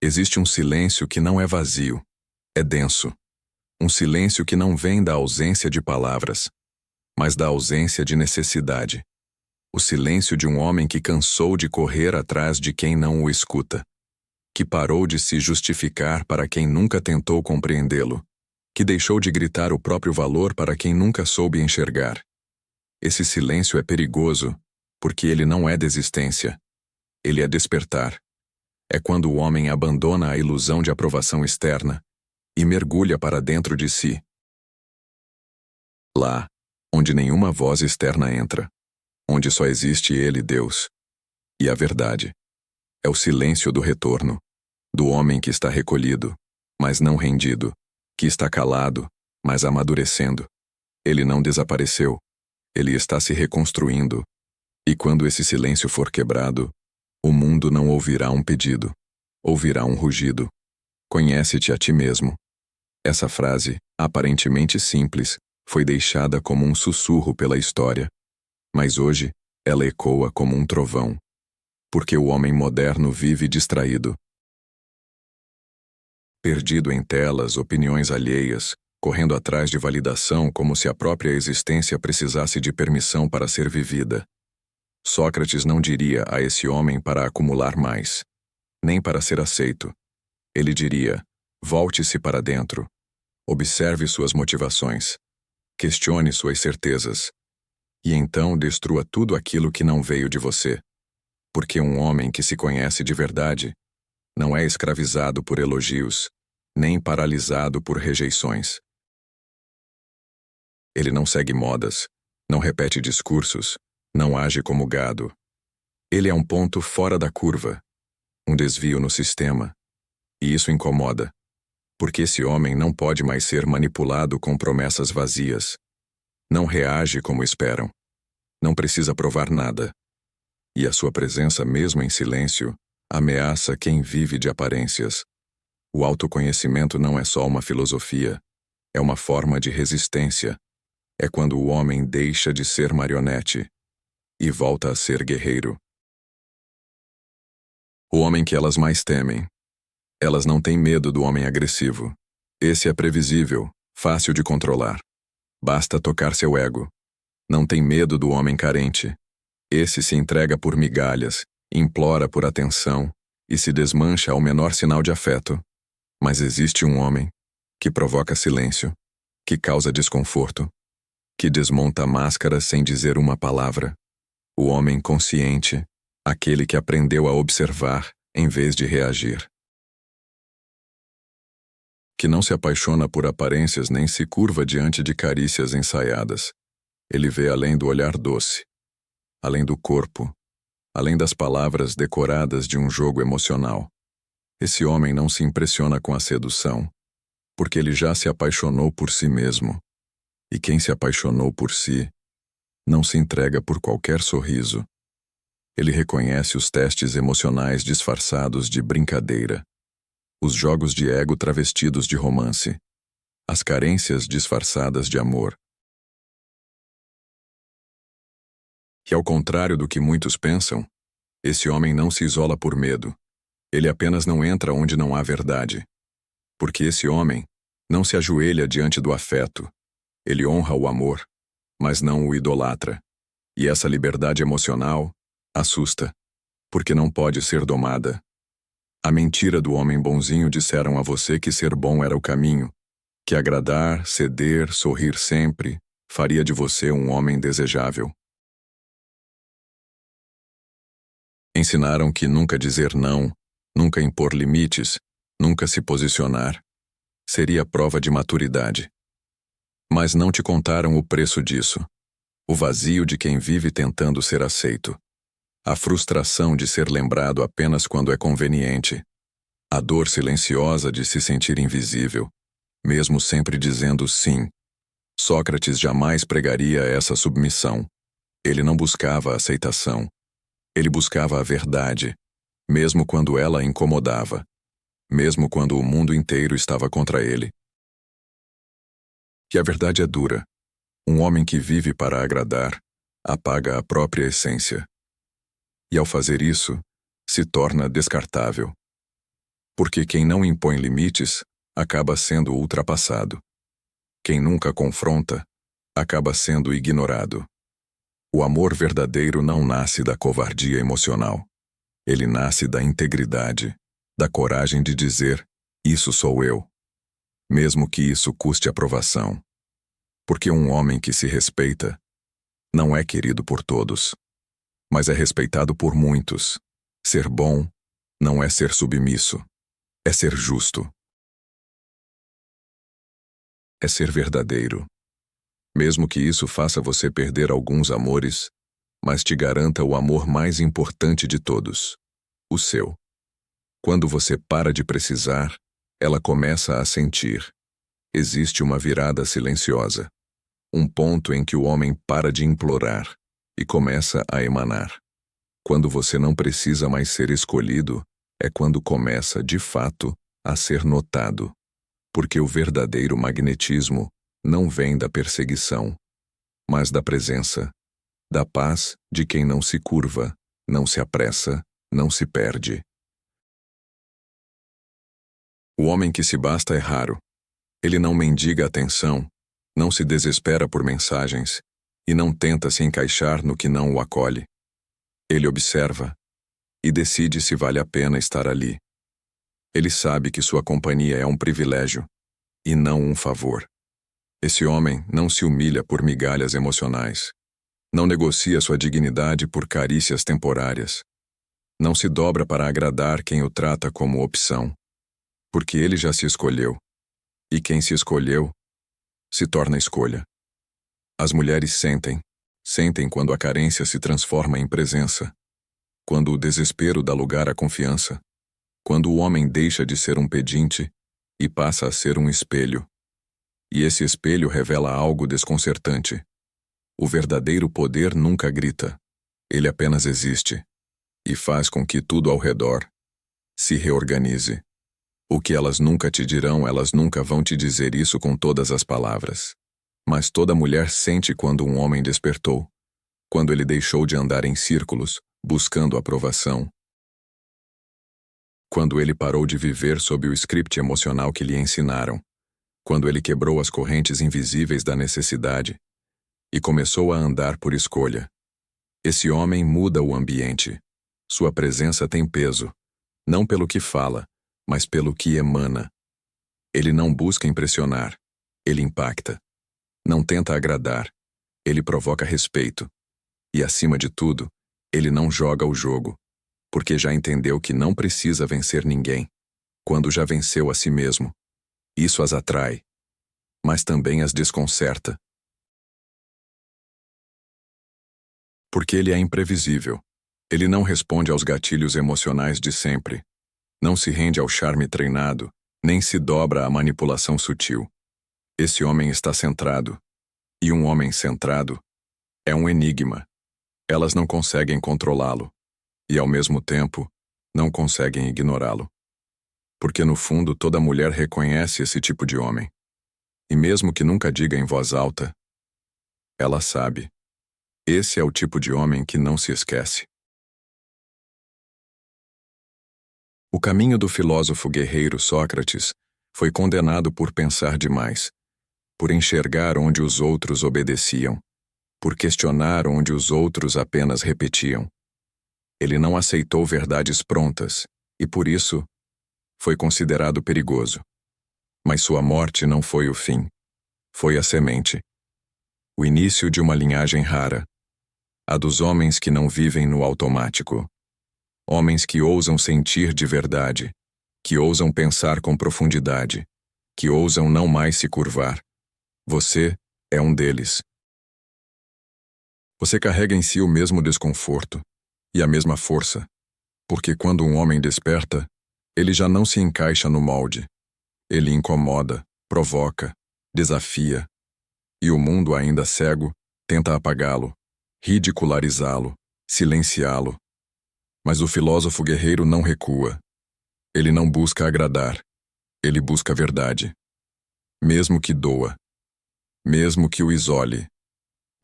Existe um silêncio que não é vazio, é denso. Um silêncio que não vem da ausência de palavras, mas da ausência de necessidade. O silêncio de um homem que cansou de correr atrás de quem não o escuta, que parou de se justificar para quem nunca tentou compreendê-lo, que deixou de gritar o próprio valor para quem nunca soube enxergar. Esse silêncio é perigoso, porque ele não é desistência. Ele é despertar. É quando o homem abandona a ilusão de aprovação externa e mergulha para dentro de si. Lá, onde nenhuma voz externa entra, onde só existe ele, Deus. E a verdade é o silêncio do retorno, do homem que está recolhido, mas não rendido, que está calado, mas amadurecendo. Ele não desapareceu, ele está se reconstruindo. E quando esse silêncio for quebrado, o mundo não ouvirá um pedido, ouvirá um rugido. Conhece-te a ti mesmo. Essa frase, aparentemente simples, foi deixada como um sussurro pela história. Mas hoje, ela ecoa como um trovão. Porque o homem moderno vive distraído. Perdido em telas, opiniões alheias, correndo atrás de validação como se a própria existência precisasse de permissão para ser vivida. Sócrates não diria a esse homem para acumular mais, nem para ser aceito. Ele diria: volte-se para dentro. Observe suas motivações. Questione suas certezas. E então destrua tudo aquilo que não veio de você. Porque um homem que se conhece de verdade não é escravizado por elogios, nem paralisado por rejeições. Ele não segue modas, não repete discursos, não age como gado. Ele é um ponto fora da curva, um desvio no sistema. E isso incomoda, porque esse homem não pode mais ser manipulado com promessas vazias. Não reage como esperam. Não precisa provar nada. E a sua presença, mesmo em silêncio, ameaça quem vive de aparências. O autoconhecimento não é só uma filosofia, é uma forma de resistência. É quando o homem deixa de ser marionete e volta a ser guerreiro. O homem que elas mais temem. Elas não têm medo do homem agressivo. Esse é previsível, fácil de controlar. Basta tocar seu ego. Não tem medo do homem carente. Esse se entrega por migalhas, implora por atenção e se desmancha ao menor sinal de afeto. Mas existe um homem que provoca silêncio, que causa desconforto, que desmonta máscaras sem dizer uma palavra. O homem consciente, aquele que aprendeu a observar em vez de reagir. Que não se apaixona por aparências nem se curva diante de carícias ensaiadas. Ele vê além do olhar doce, além do corpo, além das palavras decoradas de um jogo emocional. Esse homem não se impressiona com a sedução, porque ele já se apaixonou por si mesmo. E quem se apaixonou por si não se entrega por qualquer sorriso. Ele reconhece os testes emocionais disfarçados de brincadeira, os jogos de ego travestidos de romance, as carências disfarçadas de amor. E ao contrário do que muitos pensam, esse homem não se isola por medo. Ele apenas não entra onde não há verdade. Porque esse homem não se ajoelha diante do afeto. Ele honra o amor, mas não o idolatra. E essa liberdade emocional assusta, porque não pode ser domada. A mentira do homem bonzinho disseram a você que ser bom era o caminho, que agradar, ceder, sorrir sempre, faria de você um homem desejável. Ensinaram que nunca dizer não, nunca impor limites, nunca se posicionar, seria prova de maturidade. Mas não te contaram o preço disso. O vazio de quem vive tentando ser aceito. A frustração de ser lembrado apenas quando é conveniente. A dor silenciosa de se sentir invisível, mesmo sempre dizendo sim. Sócrates jamais pregaria essa submissão. Ele não buscava a aceitação. Ele buscava a verdade, mesmo quando ela incomodava, mesmo quando o mundo inteiro estava contra ele. E a verdade é dura. Um homem que vive para agradar, apaga a própria essência. E ao fazer isso, se torna descartável. Porque quem não impõe limites acaba sendo ultrapassado. Quem nunca confronta acaba sendo ignorado. O amor verdadeiro não nasce da covardia emocional. Ele nasce da integridade, da coragem de dizer: isso sou eu, mesmo que isso custe aprovação. Porque um homem que se respeita não é querido por todos, mas é respeitado por muitos. Ser bom não é ser submisso, é ser justo. É ser verdadeiro. Mesmo que isso faça você perder alguns amores, mas te garanta o amor mais importante de todos, o seu. Quando você para de precisar, ela começa a sentir. Existe uma virada silenciosa. Um ponto em que o homem para de implorar e começa a emanar. Quando você não precisa mais ser escolhido, é quando começa, de fato, a ser notado. Porque o verdadeiro magnetismo não vem da perseguição, mas da presença, da paz de quem não se curva, não se apressa, não se perde. O homem que se basta é raro. Ele não mendiga atenção, não se desespera por mensagens e não tenta se encaixar no que não o acolhe. Ele observa e decide se vale a pena estar ali. Ele sabe que sua companhia é um privilégio e não um favor. Esse homem não se humilha por migalhas emocionais. Não negocia sua dignidade por carícias temporárias. Não se dobra para agradar quem o trata como opção. Porque ele já se escolheu. E quem se escolheu, se torna escolha. As mulheres sentem quando a carência se transforma em presença. Quando o desespero dá lugar à confiança. Quando o homem deixa de ser um pedinte e passa a ser um espelho. E esse espelho revela algo desconcertante. O verdadeiro poder nunca grita. Ele apenas existe. E faz com que tudo ao redor se reorganize. O que elas nunca te dirão, elas nunca vão te dizer isso com todas as palavras. Mas toda mulher sente quando um homem despertou. Quando ele deixou de andar em círculos, buscando aprovação. Quando ele parou de viver sob o script emocional que lhe ensinaram. Quando ele quebrou as correntes invisíveis da necessidade e começou a andar por escolha. Esse homem muda o ambiente. Sua presença tem peso, não pelo que fala, mas pelo que emana. Ele não busca impressionar, ele impacta. Não tenta agradar, ele provoca respeito. E, acima de tudo, ele não joga o jogo, porque já entendeu que não precisa vencer ninguém, quando já venceu a si mesmo. Isso as atrai, mas também as desconcerta. Porque ele é imprevisível. Ele não responde aos gatilhos emocionais de sempre. Não se rende ao charme treinado, nem se dobra à manipulação sutil. Esse homem está centrado. E um homem centrado é um enigma. Elas não conseguem controlá-lo. E, ao mesmo tempo, não conseguem ignorá-lo. Porque, no fundo, toda mulher reconhece esse tipo de homem. E mesmo que nunca diga em voz alta, ela sabe. Esse é o tipo de homem que não se esquece. O caminho do filósofo guerreiro Sócrates foi condenado por pensar demais, por enxergar onde os outros obedeciam, por questionar onde os outros apenas repetiam. Ele não aceitou verdades prontas e, por isso, foi considerado perigoso. Mas sua morte não foi o fim. Foi a semente. O início de uma linhagem rara. A dos homens que não vivem no automático. Homens que ousam sentir de verdade, que ousam pensar com profundidade, que ousam não mais se curvar. Você é um deles. Você carrega em si o mesmo desconforto e a mesma força, porque quando um homem desperta, ele já não se encaixa no molde. Ele incomoda, provoca, desafia, e o mundo ainda cego tenta apagá-lo, ridicularizá-lo, silenciá-lo. Mas o filósofo guerreiro não recua. Ele não busca agradar. Ele busca a verdade. Mesmo que doa. Mesmo que o isole.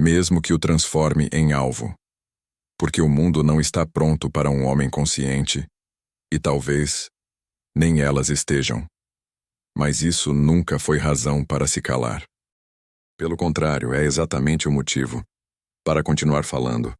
Mesmo que o transforme em alvo. Porque o mundo não está pronto para um homem consciente. E talvez nem elas estejam. Mas isso nunca foi razão para se calar. Pelo contrário, é exatamente o motivo para continuar falando.